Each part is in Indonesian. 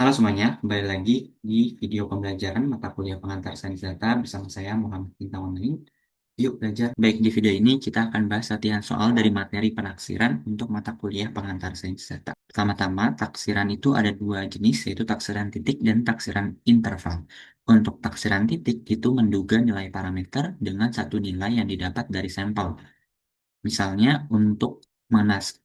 Halo semuanya, kembali lagi di video pembelajaran mata kuliah pengantar sains data bersama saya Muhammad Bintang. Yuk belajar. Baik, di video ini kita akan bahas latihan soal dari materi penaksiran untuk mata kuliah pengantar sains data. Pertama-tama, taksiran itu ada dua jenis, yaitu taksiran titik dan taksiran interval. Untuk taksiran titik itu menduga nilai parameter dengan satu nilai yang didapat dari sampel. Misalnya untuk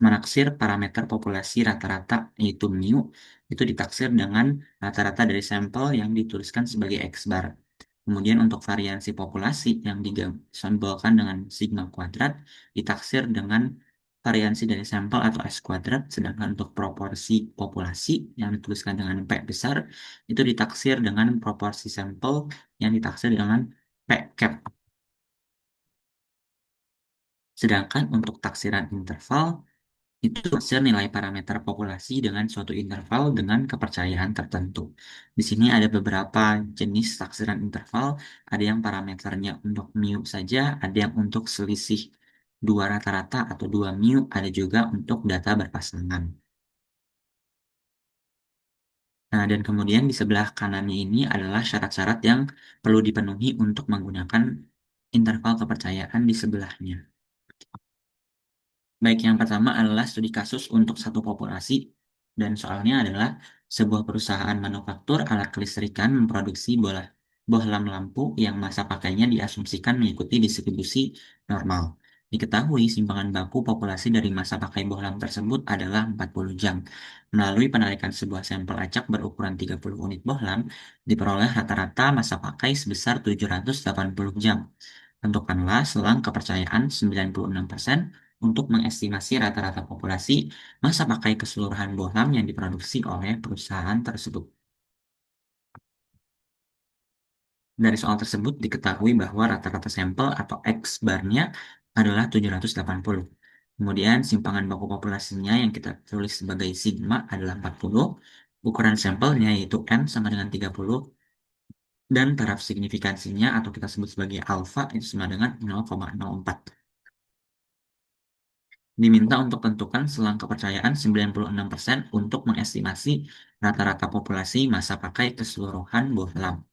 menaksir parameter populasi rata-rata yaitu mu itu ditaksir dengan rata-rata dari sampel yang dituliskan sebagai X bar. Kemudian untuk variansi populasi yang disimbolkan dengan sigma kuadrat ditaksir dengan variansi dari sampel atau S kuadrat, sedangkan untuk proporsi populasi yang dituliskan dengan P besar itu ditaksir dengan proporsi sampel yang ditaksir dengan P cap. Sedangkan untuk taksiran interval itu taksir nilai parameter populasi dengan suatu interval dengan kepercayaan tertentu. Di sini ada beberapa jenis taksiran interval, ada yang parameternya untuk mu saja, ada yang untuk selisih dua rata-rata atau dua mu, ada juga untuk data berpasangan. Nah, dan kemudian di sebelah kanannya ini adalah syarat-syarat yang perlu dipenuhi untuk menggunakan interval kepercayaan di sebelahnya. Baik, yang pertama adalah studi kasus untuk satu populasi, dan soalnya adalah sebuah perusahaan manufaktur alat kelistrikan memproduksi bohlam lampu yang masa pakainya diasumsikan mengikuti distribusi normal. Diketahui simpangan baku populasi dari masa pakai bohlam tersebut adalah 40 jam. Melalui penarikan sebuah sampel acak berukuran 30 unit bohlam, diperoleh rata-rata masa pakai sebesar 780 jam. Tentukanlah selang kepercayaan 96% untuk mengestimasi rata-rata populasi masa pakai keseluruhan bohlam yang diproduksi oleh perusahaan tersebut. Dari soal tersebut diketahui bahwa rata-rata sampel atau X barnya adalah 780. Kemudian simpangan baku populasinya yang kita tulis sebagai sigma adalah 40. Ukuran sampelnya yaitu N sama dengan 30. Dan taraf signifikansinya atau kita sebut sebagai alfa itu sama dengan 0,04. Diminta untuk tentukan selang kepercayaan 96% untuk mengestimasi rata-rata populasi masa pakai keseluruhan bohlam.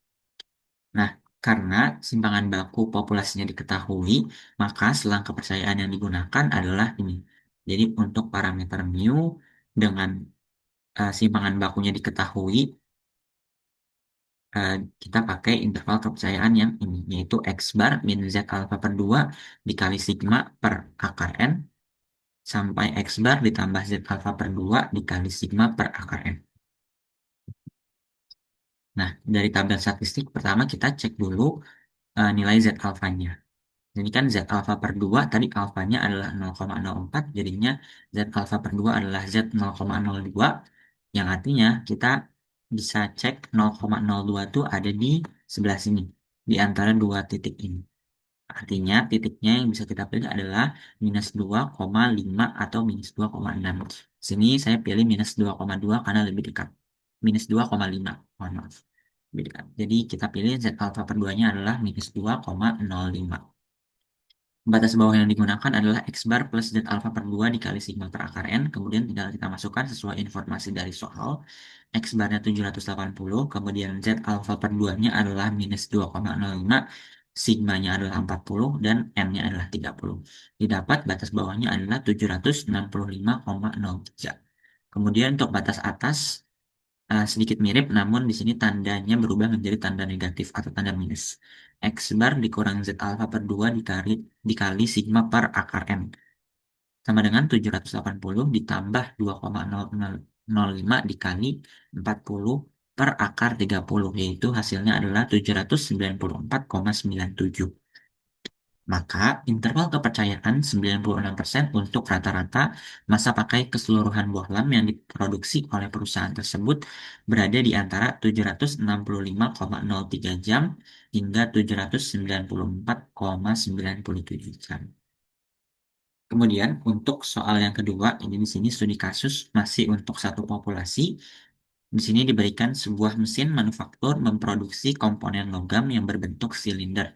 Nah, karena simpangan baku populasinya diketahui, maka selang kepercayaan yang digunakan adalah ini. Jadi untuk parameter mu dengan simpangan bakunya diketahui, eh, kita pakai interval kepercayaan yang ini, yaitu X bar min Z alpha per 2 dikali sigma per akar N sampai X bar ditambah Z alpha per 2 dikali sigma per akar N. Nah, dari tabel statistik pertama kita cek dulu nilai Z alfanya. Jadi kan Z alfa per 2 tadi alfanya adalah 0,04, jadinya Z alfa per 2 adalah Z 0,02, yang artinya kita bisa cek 0,02 itu ada di sebelah sini, di antara dua titik ini. Artinya titiknya yang bisa kita pilih adalah minus 2,5 atau minus 2,6. Sini saya pilih minus 2,2 karena lebih dekat. Minus 2,5, mohon maaf. Lebih dekat. Jadi kita pilih Z alfa per 2-nya adalah minus 2,05. Batas bawah yang digunakan adalah X bar plus Z alpha per 2 dikali sigma per akar N. Kemudian tinggal kita masukkan sesuai informasi dari soal. X barnya 780, kemudian Z alpha per 2-nya adalah minus 2,05, sigmanya adalah 40, dan N-nya adalah 30. Didapat batas bawahnya adalah 765,03. Kemudian untuk batas atas sedikit mirip, namun di sini tandanya berubah menjadi tanda negatif atau tanda minus. X bar dikurang Z alpha per 2 dikali sigma per akar M. Sama dengan 780 ditambah 2,005 dikali 40 per akar 30, yaitu hasilnya adalah 794,97. Maka interval kepercayaan 96% untuk rata-rata masa pakai keseluruhan bohlam yang diproduksi oleh perusahaan tersebut berada di antara 765,03 jam hingga 794,97 jam. Kemudian untuk soal yang kedua, ini di sini studi kasus masih untuk satu populasi. Di sini diberikan sebuah mesin manufaktur memproduksi komponen logam yang berbentuk silinder.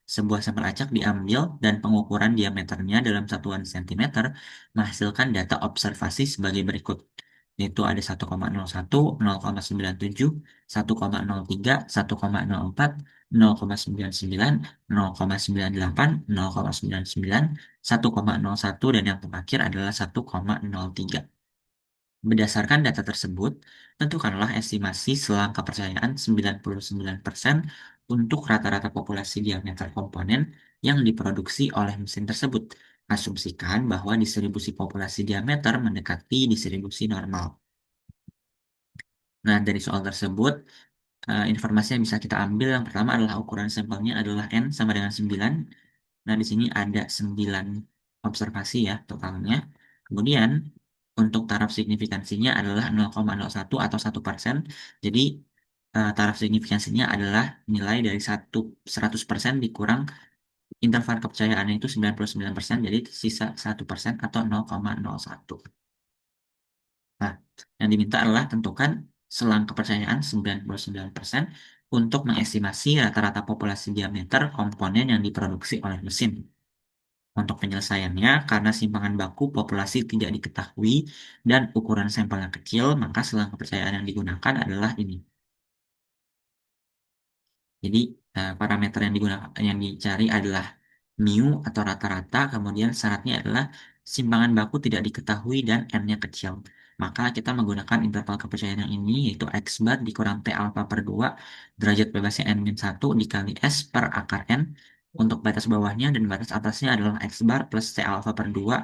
Sebuah sampel acak diambil dan pengukuran diameternya dalam satuan sentimeter menghasilkan data observasi sebagai berikut. yaitu ada 1,01, 0,97, 1,03, 1,04, 0,99, 0,98, 0,99, 1,01, dan yang terakhir adalah 1,03. Berdasarkan data tersebut, tentukanlah estimasi selang kepercayaan 99% untuk rata-rata populasi diameter komponen yang diproduksi oleh mesin tersebut. Asumsikan bahwa distribusi populasi diameter mendekati distribusi normal. Nah, dari soal tersebut, informasi yang bisa kita ambil yang pertama adalah ukuran sampelnya adalah N sama dengan 9. Nah, di sini ada 9 observasi ya totalnya. Kemudian, untuk taraf signifikansinya adalah 0,01 atau 1%. Jadi, taraf signifikansinya adalah nilai dari 100% dikurang interval kepercayaannya itu 99%, jadi sisa 1% atau 0,01. Nah, yang diminta adalah tentukan selang kepercayaan 99% untuk mengestimasi rata-rata populasi diameter komponen yang diproduksi oleh mesin. Untuk penyelesaiannya, karena simpangan baku populasi tidak diketahui dan ukuran sampelnya kecil, maka selang kepercayaan yang digunakan adalah ini. Jadi, parameter yang digunakan yang dicari adalah mu atau rata-rata, kemudian syaratnya adalah simpangan baku tidak diketahui dan n-nya kecil. Maka kita menggunakan interval kepercayaan yang ini, yaitu x bar dikurang t alfa per 2 derajat bebasnya n-1 dikali s per akar n untuk batas bawahnya, dan batas atasnya adalah x bar plus t alfa per 2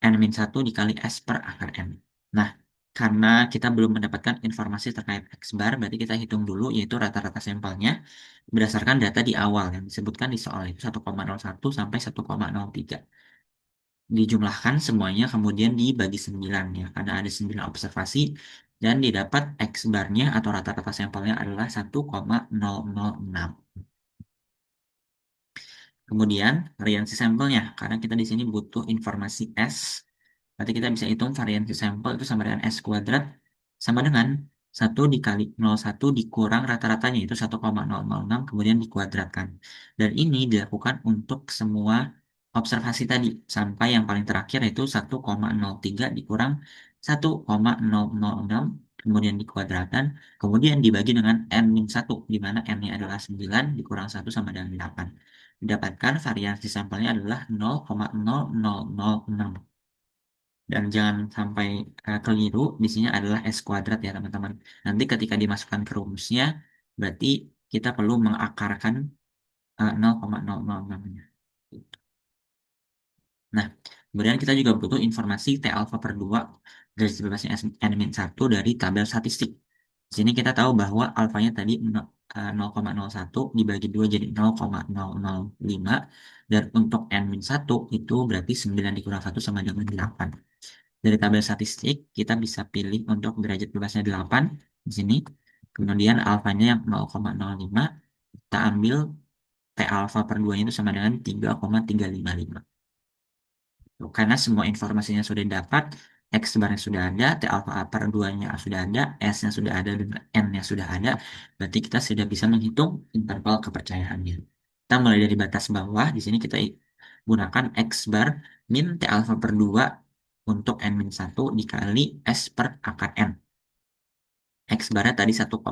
n-1 dikali s per akar n. Nah, karena kita belum mendapatkan informasi terkait X bar, berarti kita hitung dulu yaitu rata-rata sampelnya berdasarkan data di awal yang disebutkan di soal itu 1,01 sampai 1,03. Dijumlahkan semuanya kemudian dibagi 9 ya, karena ada 9 observasi dan didapat X barnya atau rata-rata sampelnya adalah 1,006. Kemudian variansi sampelnya, karena kita di sini butuh informasi S, berarti kita bisa hitung variansi sampel itu sama dengan S kuadrat sama dengan 1 dikali 0,1 dikurang rata-ratanya itu 1,006 kemudian dikuadratkan. Dan ini dilakukan untuk semua observasi tadi sampai yang paling terakhir yaitu 1,03 dikurang 1,006 kemudian dikuadratkan kemudian dibagi dengan n-1 di mana n-nya adalah 9 dikurang 1 sama dengan 8. Didapatkan variasi sampelnya adalah 0,0006. Dan jangan sampai keliru, di sini adalah S kuadrat ya teman-teman. Nanti ketika dimasukkan ke rumusnya, berarti kita perlu mengakarkan 0,006-nya. Nah, kemudian kita juga butuh informasi T alfa per 2 dari bebasnya N-1 dari tabel statistik. Di sini kita tahu bahwa alfanya tadi 0,01 dibagi 2 jadi 0,005 dan untuk N-1 itu berarti 9 dikurang 1 sama dengan 8. Dari tabel statistik kita bisa pilih untuk derajat bebasnya 8 di sini. Kemudian alfanya yang 0,05 kita ambil T alfa per 2 itu sama dengan 3,355. Karena semua informasinya sudah dapat, X barnya sudah ada, T alpha per 2-nya sudah ada, S-nya sudah ada, dan N-nya sudah ada, berarti kita sudah bisa menghitung interval kepercayaannya. Kita mulai dari batas bawah, di sini kita gunakan X bar min T alpha per 2 untuk N-1 dikali S per akar N. X barnya tadi 1,006,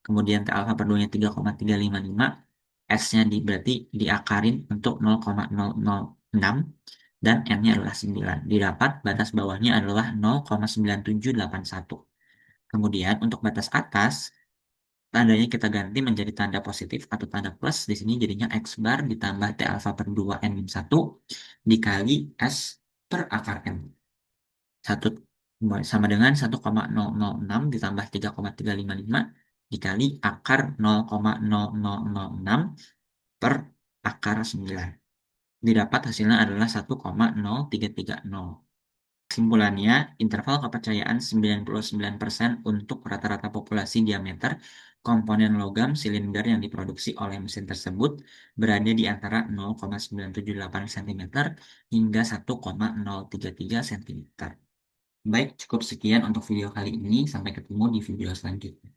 kemudian T alpha per 2-nya 3,355, S-nya berarti diakarin untuk 0,006, dan N-nya adalah 9. Didapat batas bawahnya adalah 0,9781. Kemudian untuk batas atas, tandanya kita ganti menjadi tanda positif atau tanda plus. Di sini jadinya X bar ditambah T alpha per 2 N-1 dikali S per akar N. Satu sama dengan 1,006 ditambah 3,355 dikali akar 0,0006 per akar 9. Didapat hasilnya adalah 1,0330. Kesimpulannya, interval kepercayaan 99% untuk rata-rata populasi diameter komponen logam silinder yang diproduksi oleh mesin tersebut berada di antara 0,978 cm hingga 1,033 cm. Baik, cukup sekian untuk video kali ini. Sampai ketemu di video selanjutnya.